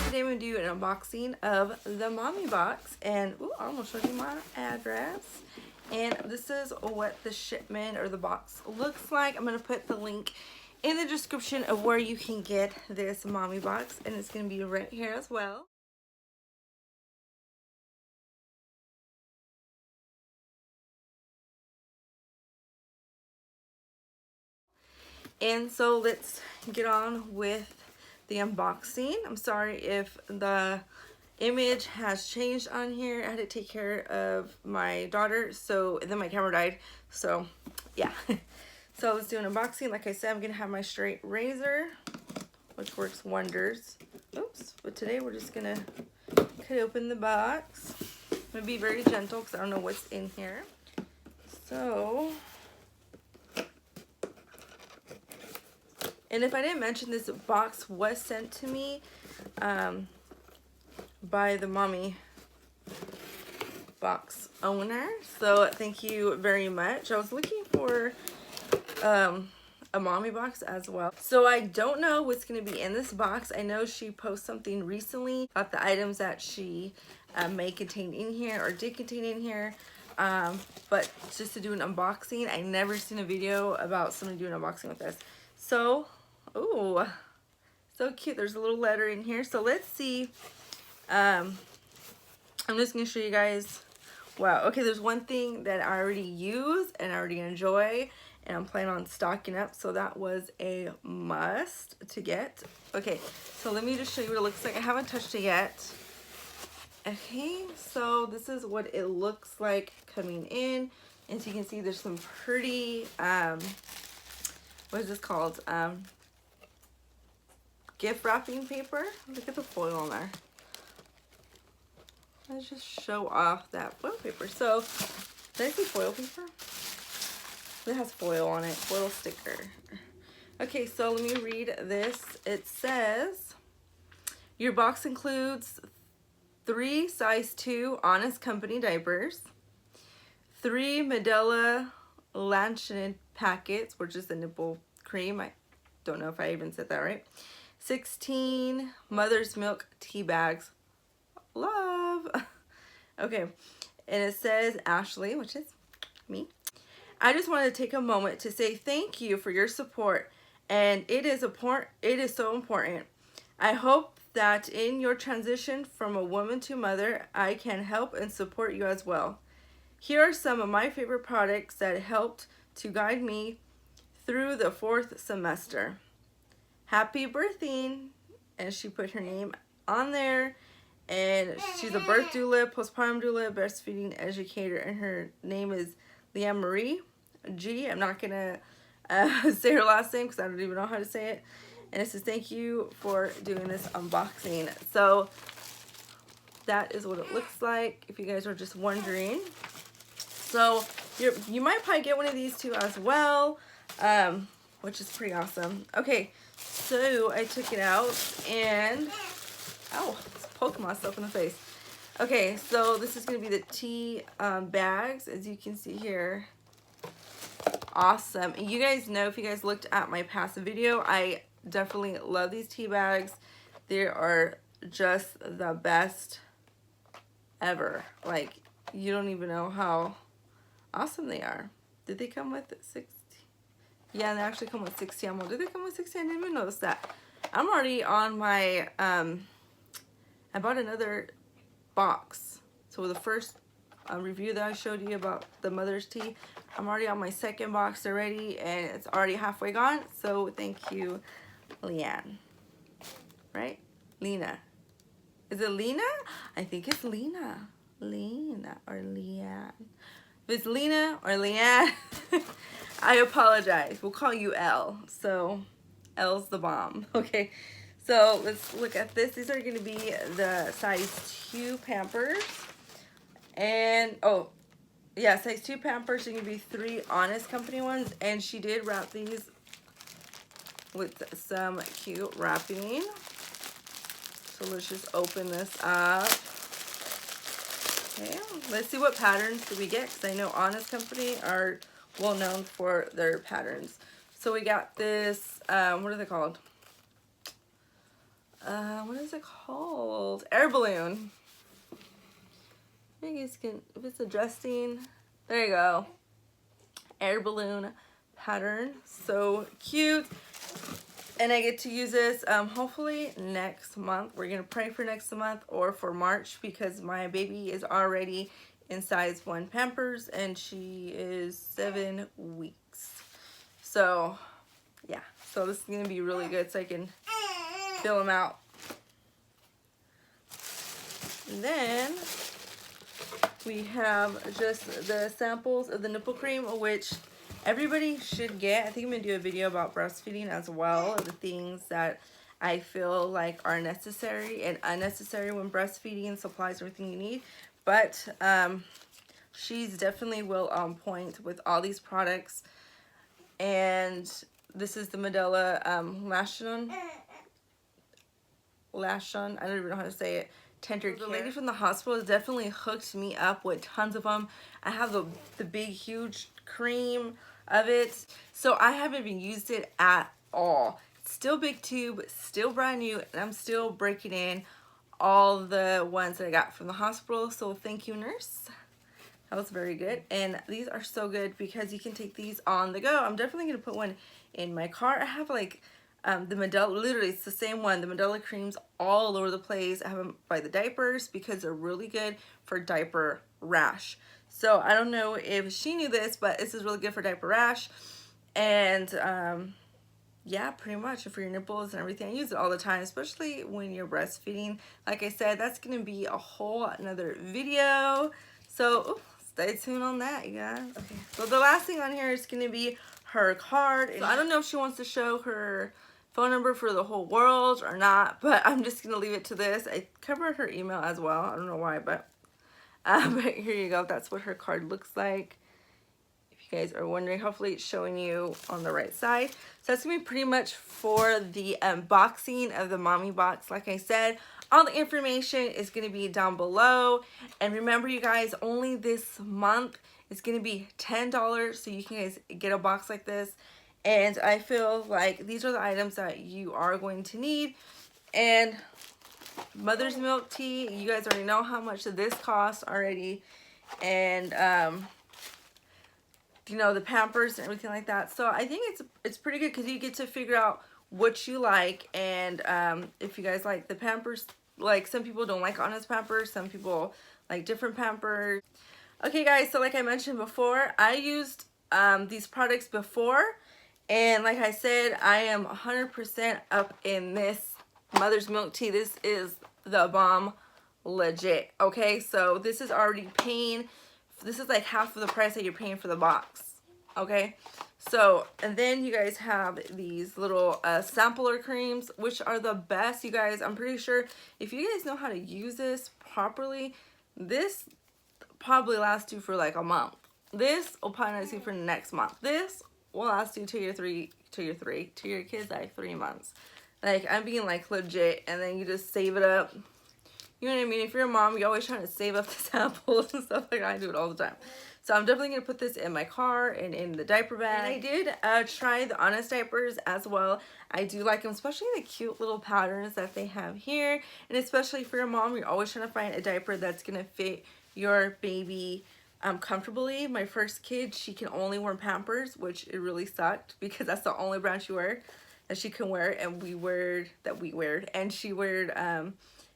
today I'm going to do an unboxing of the Mommy Box, and ooh, I almost showed you my address. And this is what the shipment or the box looks like. I'm going to put the link in the description of where you can get this Mommy Box, and it's going to be right here as well. And so let's get on with the unboxing. I'm sorry if the image has changed on here. I had to take care of my daughter, so then my camera died. So yeah. So let's do an unboxing. Like I said, I'm gonna have my straight razor, which works wonders. Oops, but today we're just gonna cut open the box. I'm gonna be very gentle because I don't know what's in here. So, and if I didn't mention, this box was sent to me by the Mommy Box owner. So thank you very much. I was looking for a Mommy Box as well. So I don't know what's going to be in this box. I know she posted something recently about the items that she may contain in here or did contain in here. But just to do an unboxing, I never seen a video about somebody doing an unboxing with this. So, oh, so cute. There's a little letter in here. So let's see. I'm just going to show you guys. Wow. Okay, there's one thing that I already use and I already enjoy, and I'm planning on stocking up. So that was a must to get. Okay, so let me just show you what it looks like. I haven't touched it yet. Okay, so this is what it looks like coming in. As you can see, there's some pretty, what is this called? Gift wrapping paper. Look at the foil on there. Let's just show off that foil paper. So, did I say foil paper? It has foil on it, foil sticker. Okay, so let me read this. It says, your box includes 3 size 2 Honest Company diapers, 3 Medela Lanolin packets, which is the nipple cream. I don't know if I even said that right. 16 mother's milk tea bags. Love. Okay, and it says Ashley, which is me. I just wanted to take a moment to say thank you for your support, and it is so important. I hope that in your transition from a woman to mother, I can help and support you as well. Here are some of my favorite products that helped to guide me through the 4th semester. Happy birthing, and she put her name on there. And she's a birth doula, postpartum doula, breastfeeding educator, and her name is Lena Marie G. I'm not gonna say her last name because I don't even know how to say it. And it says thank you for doing this unboxing. So that is what it looks like, if you guys are just wondering. So you might probably get one of these too as well, which is pretty awesome. Okay, so I took it out and ow, poke myself in the face. Okay, so this is going to be the tea bags, as you can see here. Awesome. And you guys know, if you guys looked at my past video, I definitely love these tea bags. They are just the best ever. Like, you don't even know how awesome they are. Did they come with 60? Yeah, they actually come with 60 ml. Did they come with 60? I didn't even notice that. I'm already on my, I bought another box. So the first review that I showed you about the mother's tea, I'm already on my 2nd box already, and it's already halfway gone. So thank you, Leanne. Right? Lena. Is it Lena? I think it's Lena. Lena or Leanne. If it's Lena or Leanne, I apologize. We'll call you L. So L's the bomb. Okay. So let's look at this. These are going to be the size 2 Pampers. And, oh, yeah, size 2 Pampers are going to be 3 Honest Company ones. And she did wrap these with some cute wrapping. So let's just open this up. Okay, let's see what patterns do we get, because I know Honest Company are well known for their patterns. So we got this, what are they called? what is it called? Air balloon. I think you can, if it's adjusting, there you go. Air balloon pattern, so cute. And I get to use this hopefully next month. We're gonna pray for next month or for March, because my baby is already in size 1 Pampers and she is 7 weeks. So yeah, so this is gonna be really good, so I can fill them out. And then we have just the samples of the nipple cream, which everybody should get. I think I'm going to do a video about breastfeeding as well, of the things that I feel like are necessary and unnecessary when breastfeeding, supplies, everything you need. But she's definitely well on point with all these products. And this is the Medela Lanolin. I don't even know how to say it. Tendercare. The lady from the hospital definitely hooked me up with tons of them. I have the big huge cream of it, so I haven't even used it at all. Still big tube, still brand new, and I'm still breaking in all the ones that I got from the hospital. So thank you, nurse. That was very good. And these are so good because you can take these on the go. I'm definitely gonna put one in my car. I have like the Medela, literally it's the same one, the Medela creams all over the place. I have them by the Diapers because they're really good for diaper rash. So I don't know if she knew this, but this is really good for diaper rash. And yeah, pretty much for your nipples and everything. I use it all the time, especially when you're breastfeeding. Like I said, that's gonna be a whole another video. So stay tuned on that, you guys. Okay, so the last thing on here is gonna be her card. So I don't know if she wants to show her phone number for the whole world or not, but I'm just gonna leave it to this. I covered her email as well. I don't know why, but here you go. That's what her card looks like. If you guys are wondering, hopefully it's showing you on the right side. So that's gonna be pretty much for the unboxing of the mommy box. Like I said, all the information is gonna be down below. And remember, you guys, only this month it's gonna be $10, so you can guys get a box like this. And I feel like these are the items that you are going to need. And mother's milk tea, you guys already know how much this costs already. And you know, the Pampers and everything like that. So I think it's pretty good because you get to figure out what you like. And if you guys like the Pampers, like some people don't like Honest Pampers, some people like different Pampers. Okay guys, so like I mentioned before, I used these products before, and like I said, I am 100% up in this mother's milk tea. This is the bomb, legit. Okay, so this is already paying, this is like half of the price that you're paying for the box. Okay, so and then you guys have these little sampler creams, which are the best, you guys. I'm pretty sure if you guys know how to use this properly, this probably lasts you for like a month. This will probably last you for next month. This will last you till your kids like 3 months. Like, I'm being like legit. And then you just save it up. You know what I mean? If you're a mom, you're always trying to save up the samples and stuff like that. I do it all the time. So I'm definitely going to put this in my car and in the diaper bag. And I did try the Honest diapers as well. I do like them, especially the cute little patterns that they have here. And especially for your mom, you're always trying to find a diaper that's going to fit your baby comfortably. My first kid, she can only wear Pampers, which it really sucked because that's the only brand she wear that she can wear, and and she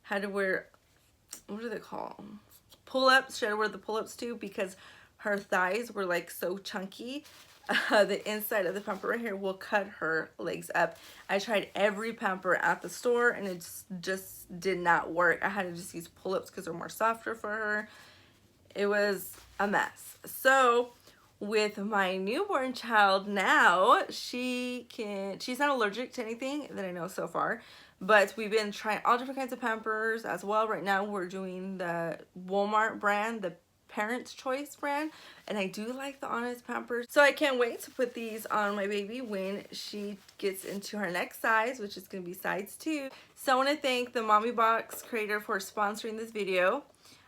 had to wear, what do they call them? Pull-ups. She had to wear the pull-ups too because her thighs were like so chunky. The inside of the pamper right here will cut her legs up. I tried every pamper at the store and it just did not work. I had to just use pull-ups because they're more softer for her. It was a mess. So with my newborn child now, she's not allergic to anything that I know so far, but we've been trying all different kinds of Pampers as well. Right now we're doing the Walmart brand, the Parents' Choice brand, and I do like the Honest Pampers. So I can't wait to put these on my baby when she gets into her next size, which is going to be size 2. So I want to thank the Mommy Box creator for sponsoring this video.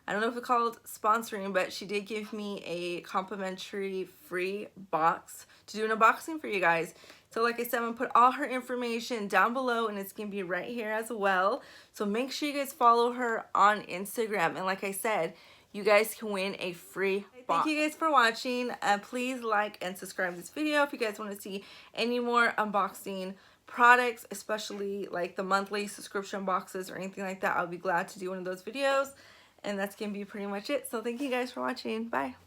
I don't know if it's called sponsoring, but she did give me a complimentary free box to do an unboxing for you guys. So like I said, I'm going to put all her information down below, and it's going to be right here as well. So make sure you guys follow her on Instagram. And like I said, you guys can win a free box. Thank you guys for watching. Please like and subscribe to this video if you guys want to see any more unboxing products, especially like the monthly subscription boxes or anything like that. I'll be glad to do one of those videos. And that's going to be pretty much it. So thank you guys for watching. Bye.